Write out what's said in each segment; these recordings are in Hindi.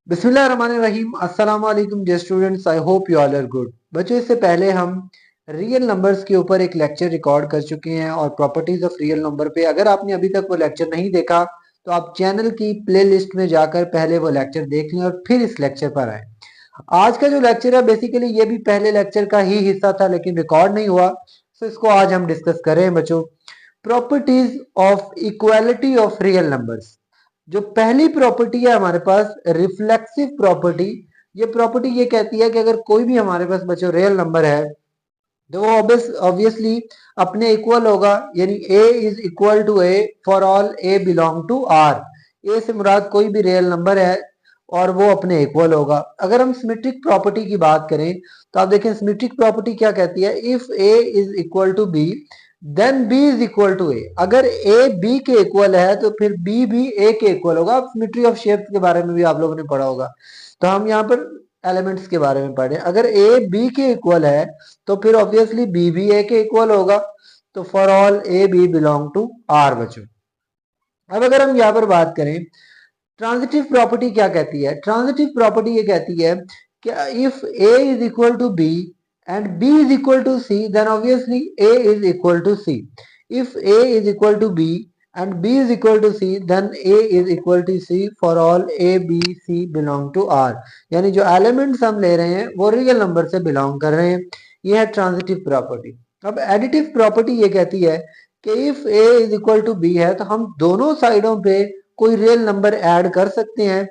बिस्मिल्लाहिर्रहमानिर्रहीम। अस्सलाम वालेकुम dear students, I hope you all are good. बच्चों, इससे पहले हम रियल नंबर्स के ऊपर एक लेक्चर रिकॉर्ड कर चुके हैं और प्रॉपर्टीज ऑफ रियल नंबर पे अगर आपने अभी तक वो लेक्चर नहीं देखा तो आप चैनल की प्लेलिस्ट में जाकर पहले वो लेक्चर देख लें और फिर इस लेक्चर पर आए। आज का जो लेक्चर है बेसिकली ये भी पहले लेक्चर का ही हिस्सा था लेकिन रिकॉर्ड नहीं हुआ, तो इसको आज हम डिस्कस करें बच्चों। Properties of equality of real numbers. जो पहली प्रॉपर्टी है हमारे पास रिफ्लेक्सिव प्रॉपर्टी। ये प्रॉपर्टी ये कहती है कि अगर कोई भी हमारे पास बच्चों रियल नंबर है तो वो ऑब्वियसली अपने इक्वल होगा, यानी a is equal to a for all a belong to r। a से मुराद कोई भी रियल नंबर है और वो अपने इक्वल होगा। अगर हम सिमेट्रिक प्रॉपर्टी की बात करें तो आप देखें सिमेट्रिक प्रॉपर्टी क्या कहती है, if a is equal to b then b is equal to a। अगर a b के इक्वल है तो फिर b भी a के इक्वल होगा। आप सिमेट्री ऑफ शेप्स के बारे में भी आप लोगों ने पढ़ा होगा, तो हम यहाँ पर एलिमेंट्स के बारे में पढ़े। अगर a b के इक्वल है तो फिर ऑब्वियसली b भी a के इक्वल होगा। तो for all a b belong to r बच्चों। अब अगर हम यहाँ पर बात करें ट्रांजिटिव प्रॉपर्टी क्या कहती है, ट्रांजिटिव प्रॉपर्टी ये कहती है कि if a is equal to b and b is equal to c then obviously a is equal to c। If a is equal to b and b is equal to c then a is equal to c for all a b c belong to r। यानी जो एलिमेंट्स हम ले रहे हैं वो रियल नंबर से बिलोंग कर रहे हैं। ये है ट्रांजिटिव प्रॉपर्टी। अब एडिटिव प्रॉपर्टी ये कहती है कि if a is equal to b है तो हम दोनों साइडों पे कोई रियल नंबर ऐड कर सकते हैं।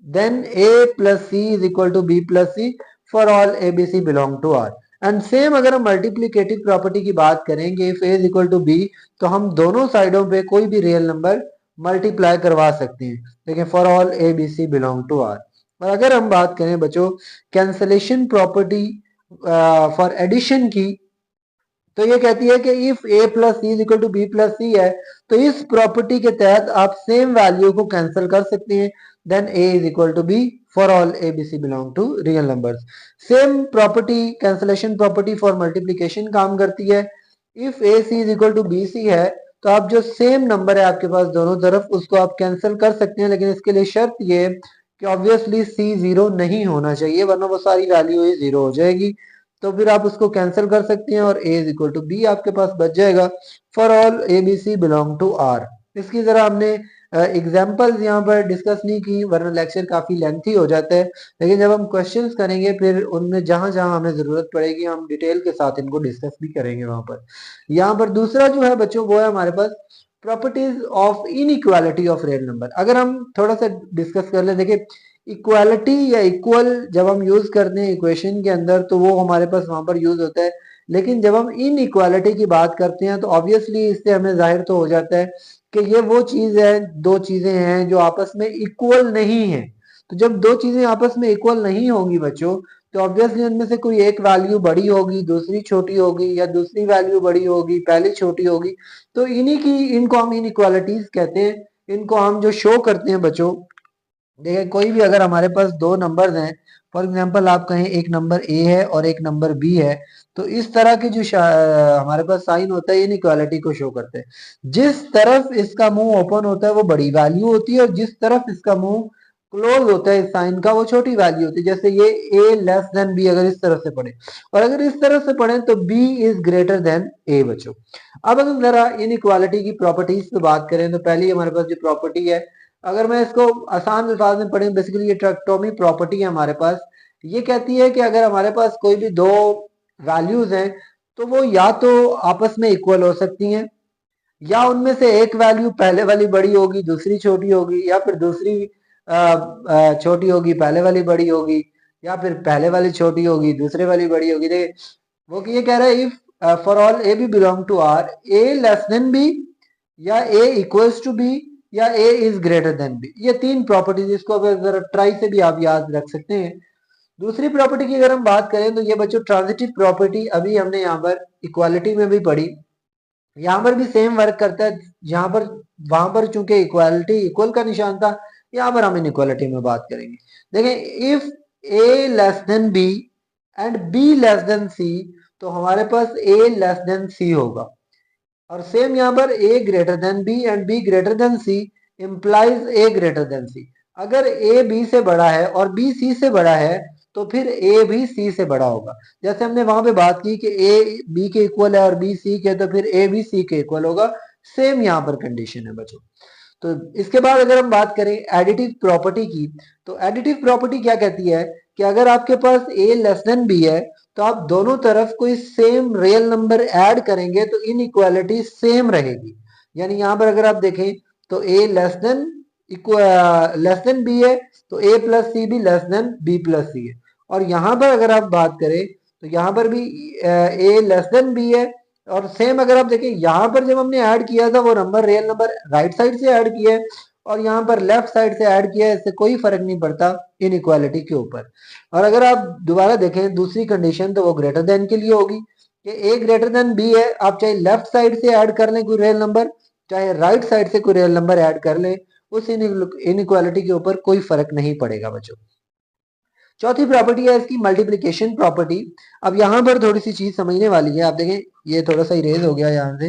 Then a plus C is equal to B plus C for all A B C belong to R. And same अगर हम मल्टीप्लीकेटिव प्रॉपर्टी की बात करेंगे if a is equal to B तो हम दोनों साइडों पे कोई भी रियल नंबर मल्टीप्लाई करवा सकते हैं। देखिए for all A B C belong to R. और अगर हम बात करें बच्चों कैंसलेशन प्रॉपर्टी फॉर एडिशन की, तो ये कहती है कि if a plus C is equal to B plus C है तो इस प्रॉपर्टी के तहत आप सेम वैल्यू को कैंसिल कर सकते हैं। Then a is equal to b for all A B C belong to real numbers. Same property cancellation property for multiplication काम करती है। If a c is equal to B C है तो आप जो सेम नंबर है आपके पास दोनों तरफ उसको आप कैंसिल कर सकते हैं, लेकिन इसके लिए शर्त ये है कि ऑब्वियसली c जीरो नहीं होना चाहिए वरना वो सारी वैल्यू ही जीरो हो जाएगी। तो फिर आप उसको कैंसिल कर सकते हैं और a is equal to B आपके पास बच जाएगा for all A B C belong to R. इसकी जरा हमने एग्जाम्पल्स यहाँ पर डिस्कस नहीं की वरना लेक्चर काफी लेंथी हो जाता है, लेकिन जब हम क्वेश्चंस करेंगे फिर उनमें जहां जहां हमें जरूरत पड़ेगी हम डिटेल के साथ इनको डिस्कस भी करेंगे वहां पर। यहाँ पर दूसरा जो है बच्चों वो है हमारे पास properties of inequality of real number. अगर हम थोड़ा सा डिस्कस कर ले, देखिए इक्वालिटी या इक्वल जब हम यूज करते हैं इक्वेशन के अंदर तो वो हमारे पास वहां पर यूज होता है, लेकिन जब हम इन इक्वालिटी की बात करते हैं तो ऑब्वियसली इससे हमें जाहिर तो हो जाता है कि ये वो चीज है, दो चीजें हैं जो आपस में इक्वल नहीं है। तो जब दो चीजें आपस में इक्वल नहीं होंगी बच्चों तो ऑब्वियसली उनमें से कोई एक वैल्यू बड़ी होगी दूसरी छोटी होगी, या दूसरी वैल्यू बड़ी होगी पहली छोटी होगी। तो इनको हम इन इक्वालिटीज कहते हैं। इनको हम जो शो करते हैं बच्चों, देखिए कोई भी अगर हमारे पास दो नंबर्स हैं, फॉर एग्जांपल आप कहें एक नंबर ए है और एक नंबर बी है, तो इस तरह के जो हमारे पास साइन होता है इनइक्वालिटी को शो करते हैं। जिस तरफ इसका मुंह ओपन होता है वो बड़ी वैल्यू होती है और जिस तरफ इसका मुंह क्लोज होता है इस साइन का वो छोटी वैल्यू होती है। जैसे ये ए लेस देन बी अगर इस तरफ से पढ़े और अगर इस तरफ से पढ़े तो बी इज ग्रेटर देन ए बच्चों। अब अगर जरा इनइक्वालिटी की प्रॉपर्टीज पे बात करें तो पहली हमारे पास जो प्रॉपर्टी है, अगर मैं इसको आसान अल्फाज में पढ़े बेसिकली ये ट्रैक्टोमी प्रॉपर्टी है हमारे पास। ये कहती है कि अगर हमारे पास कोई भी दो वैल्यूज हैं तो वो या तो आपस में इक्वल हो सकती हैं या उनमें से एक वैल्यू पहले वाली बड़ी होगी दूसरी छोटी होगी, या फिर दूसरी छोटी होगी पहले वाली बड़ी होगी, या फिर पहले वाली छोटी होगी दूसरे वाली बड़ी होगी। देखिए वो ये कह रहा है if for all A B belong to R A less than B या ए इक्वल्स टू बी या A is greater than B. ये तीन प्रॉपर्टीज, इसको अगर ट्राई से भी आप याद रख सकते हैं। दूसरी प्रॉपर्टी की अगर हम बात करें तो ये बच्चों ट्रांजिटिव प्रॉपर्टी अभी हमने यहाँ पर इक्वालिटी में भी पढ़ी, यहाँ पर भी सेम वर्क करता है। यहाँ पर वहां पर चूंकि इक्वालिटी इक्वल का निशान था, यहाँ पर हम इनइक्वालिटी में बात करेंगे। देखें if A less than B and B less than C तो हमारे पास ए लेस देन सी होगा। और सेम यहाँ पर a greater than b and b greater than c implies a greater than c। अगर ए बी से बड़ा है और बी सी से बड़ा है तो फिर ए भी सी से बड़ा होगा। जैसे हमने वहां पे बात की कि ए बी के इक्वल है और बी सी के, तो फिर ए भी सी के इक्वल होगा। सेम यहाँ पर कंडीशन है बच्चों। तो इसके बाद अगर हम बात करें एडिटिव प्रॉपर्टी की, तो एडिटिव प्रॉपर्टी क्या कहती है कि अगर आपके पास a लेस देन बी है तो आप दोनों तरफ कोई सेम रियल नंबर ऐड करेंगे तो इनइक्वालिटी सेम रहेगी। यानी यहां पर अगर आप देखें तो a लेस देन बी है तो a प्लस सी भी less than B plus C है। और यहां पर अगर आप बात करें तो यहां पर भी a लेस देन बी है। और सेम अगर आप देखें यहाँ पर जब हमने ऐड किया था वो number real number right side से ऐड किया है और यहाँ पर लेफ्ट साइड से ऐड किया है, इससे कोई फर्क नहीं पड़ता इनइक्वालिटी के ऊपर। और अगर आप दोबारा देखें दूसरी कंडीशन तो वो ग्रेटर देन के लिए होगी कि ए ग्रेटर देन बी है। आप चाहे लेफ्ट साइड से ऐड कर लें कोई रियल नंबर, चाहे राइट साइड से कोई रियल नंबर ऐड कर लें, उस इनइक्वालिटी के ऊपर कोई फर्क नहीं पड़ेगा बच्चों। चौथी प्रॉपर्टी है इसकी मल्टीप्लीकेशन प्रॉपर्टी। अब यहां पर थोड़ी सी चीज समझने वाली है। आप देखें ये थोड़ा सा इरेज हो गया यहाँ से,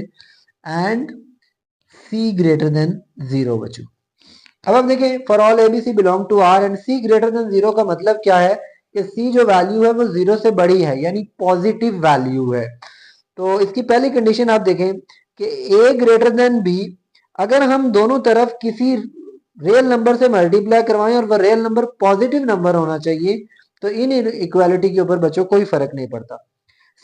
and C greater than zero बच्चों। अब हम देखें for all A B C belong to R and C greater than zero का मतलब क्या है कि सी जो वैल्यू है वो जीरो से बड़ी है, यानी पॉजिटिव वैल्यू है। तो इसकी पहली कंडीशन आप देखें कि ए ग्रेटर देन बी, अगर हम दोनों तरफ किसी रियल नंबर से मल्टीप्लाई करवाएं और वह रियल नंबर पॉजिटिव नंबर होना चाहिए तो इन इक्वालिटी के ऊपर बच्चों कोई फर्क नहीं पड़ता।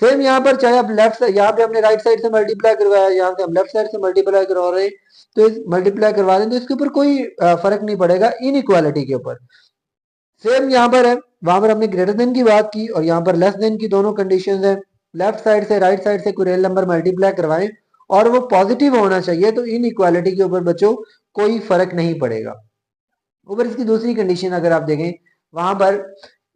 सेम यहाँ पर चाहे आप लेफ्ट यहाँ पे हमने राइट साइड से मल्टीप्लाई करवाया, यहाँ से हम लेफ्ट साइड से मल्टीप्लाई करवा रहे हैं, तो इस मल्टीप्लाई करवा दें तो इसके ऊपर कोई फर्क नहीं पड़ेगा इन इक्वालिटी के ऊपर। सेम यहाँ पर है, वहां पर हमने ग्रेटर देन की बात की और यहाँ पर लेस देन की दोनों कंडीशंस है। लेफ्ट साइड से राइट साइड से कोई रियल नंबर मल्टीप्लाई करवाएं और वो पॉजिटिव होना चाहिए तो इन इक्वालिटी के ऊपर बच्चों कोई फर्क नहीं पड़ेगा। ऊपर इसकी दूसरी कंडीशन अगर आप देखें वहां पर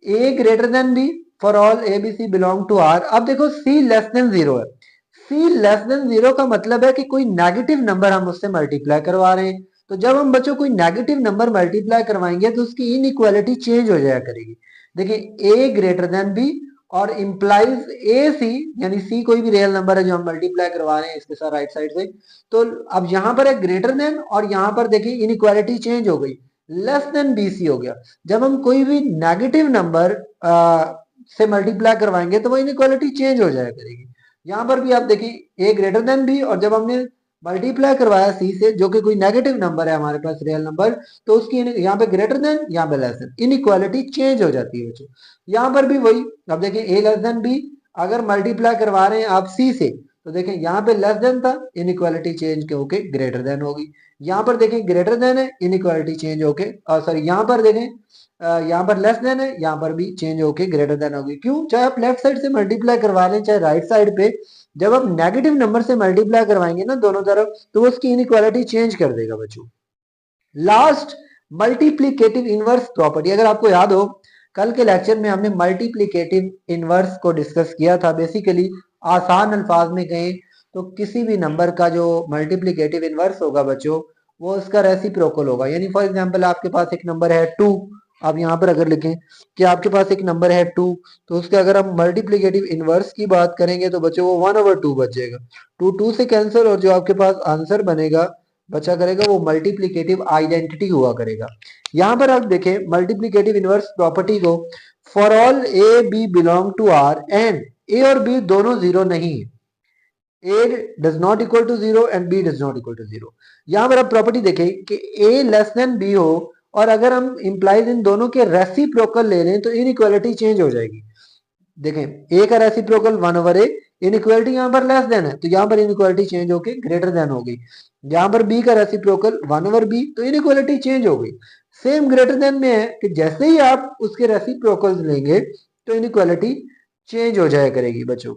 A greater than B for all A B C belong to R. अब देखो सी लेस देन जीरो है। सी लेस देन जीरो का मतलब है कि कोई नेगेटिव नंबर हम उससे मल्टीप्लाई करवा रहे हैं। तो जब हम बच्चों कोई नेगेटिव नंबर मल्टीप्लाई करवाएंगे तो उसकी इनइक्वालिटी चेंज हो जाया करेगी। देखिए ए ग्रेटर देन बी और इंप्लाइज ए सी, यानी सी कोई भी रियल नंबर है जो हम मल्टीप्लाई करवा रहे हैं इसके साथ राइट साइड से। तो अब यहां पर है ग्रेटर देन और यहां पर देखिए इनइक्वालिटी चेंज हो गई, लेस देन बीसी हो गया। जब हम कोई भी नेगेटिव नंबर से मल्टीप्लाई करवाएंगे तो वो इनइक्वालिटी चेंज हो जाया करेगी। यहाँ पर भी आप देखिए ए ग्रेटर देन बी और जब हमने मल्टीप्लाई करवाया सी से जो कि कोई नेगेटिव नंबर है हमारे पास रियल नंबर, तो उसकी यहाँ पे ग्रेटर देन यहाँ पे लेस देन, इनइक्वालिटी चेंज हो जाती है बच्चों। यहाँ पर भी वही, अब देखिए ए लेस देन बी अगर मल्टीप्लाई करवा रहे हैं आप सी से तो देखें यहाँ पे लेस देन था, इनइक्वालिटी चेंज के होके ग्रेटर देन होगी। यहाँ पर देखें ग्रेटर देन है, इनइक्वालिटी चेंज होके सॉरी यहाँ पर देखें यहाँ पर लेस देन है, यहाँ पर भी चेंज होके ग्रेटर देन होगी। क्यों? चाहे आप लेफ्ट साइड से मल्टीप्लाई करवा लें चाहे राइट साइड पे, जब आप नेगेटिव नंबर से मल्टीप्लाई करवाएंगे ना दोनों तरफ तो उसकी इनइक्वालिटी चेंज कर देगा बच्चों। Last multiplicative inverse property. अगर आपको याद हो कल के लेक्चर में हमने मल्टीप्लीकेटिव इनवर्स को डिस्कस किया था। बेसिकली आसान अल्फाज में कहें तो किसी भी नंबर का जो मल्टीप्लीकेटिव इनवर्स होगा बच्चों वो उसका रेसिप्रोकल होगा। यानी फॉर एग्जांपल आपके पास एक नंबर है 2, आप यहाँ पर अगर लिखें कि आपके पास एक नंबर है 2 तो उसके अगर हम मल्टीप्लीकेटिव इनवर्स की बात करेंगे तो बच्चों वो 1/2 बच जाएगा। 2 से कैंसिल और जो आपके पास आंसर बनेगा बचा करेगा वो मल्टीप्लीकेटिव आइडेंटिटी हुआ करेगा। यहां पर आप देखें मल्टीप्लीकेटिव इनवर्स प्रॉपर्टी को, for all A B belong to R and A और बी दोनों जीरो नहीं है, A does not equal to zero and B does not equal to zero. यहां पर आप प्रॉपर्टी देखें कि ए लेस देन बी हो और अगर हम इंप्लाइज इन दोनों के रेसिप्रोकल ले लें तो इनइक्वालिटी चेंज हो जाएगी। देखें ए का रेसिप्रोकल 1/a, इनइक्वालिटी यहाँ पर लेस देन है तो यहाँ पर इनइक्वालिटी चेंज होके ग्रेटर देन हो गई। यहाँ पर b का रेसिप्रोकल 1/b तो इनइक्वालिटी चेंज हो गई। सेम ग्रेटर देन में है कि जैसे ही आप उसके रेसिप्रोकल्स लेंगे तो इनइक्वालिटी चेंज हो जाया करेगी बच्चों।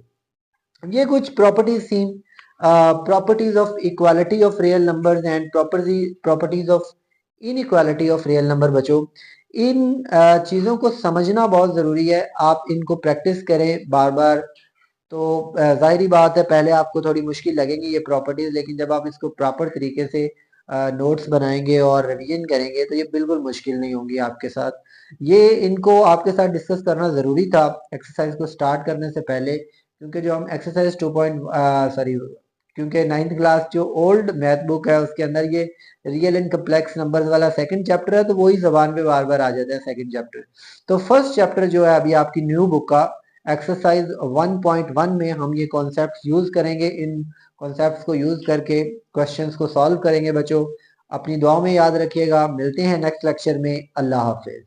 ये कुछ प्रॉपर्टीज थी, properties of equality of real numbers and properties of inequality of real number बच्चों। इन चीज़ों को समझना बहुत ज़रूरी है, आप इनको प्रैक्टिस करें बार बार। तो जाहिर बात है पहले आपको थोड़ी मुश्किल लगेंगी ये प्रॉपर्टीज, लेकिन जब आप इसको प्रॉपर तरीके से नोट्स बनाएंगे और रिवीजन करेंगे तो ये बिल्कुल मुश्किल नहीं होंगी आपके साथ। ये इनको आपके साथ डिस्कस करना ज़रूरी था एक्सरसाइज को स्टार्ट करने से पहले, क्योंकि जो हम एक्सरसाइज 2 सॉरी क्योंकि 9th क्लास जो ओल्ड मैथ बुक है उसके अंदर ये रियल एंड कम्प्लेक्स नंबर्स वाला सेकंड चैप्टर है, तो वही जबान पे बार बार आ जाता है सेकंड चैप्टर। तो फर्स्ट चैप्टर जो है अभी आपकी न्यू बुक का एक्सरसाइज 1.1 में हम ये कॉन्सेप्ट यूज करेंगे। इन कॉन्सेप्ट्स को यूज करके क्वेश्चंस को सॉल्व करेंगे बच्चों। अपनी दुआओं में याद रखिएगा। मिलते हैं नेक्स्ट लेक्चर में। अल्लाह हाफिज।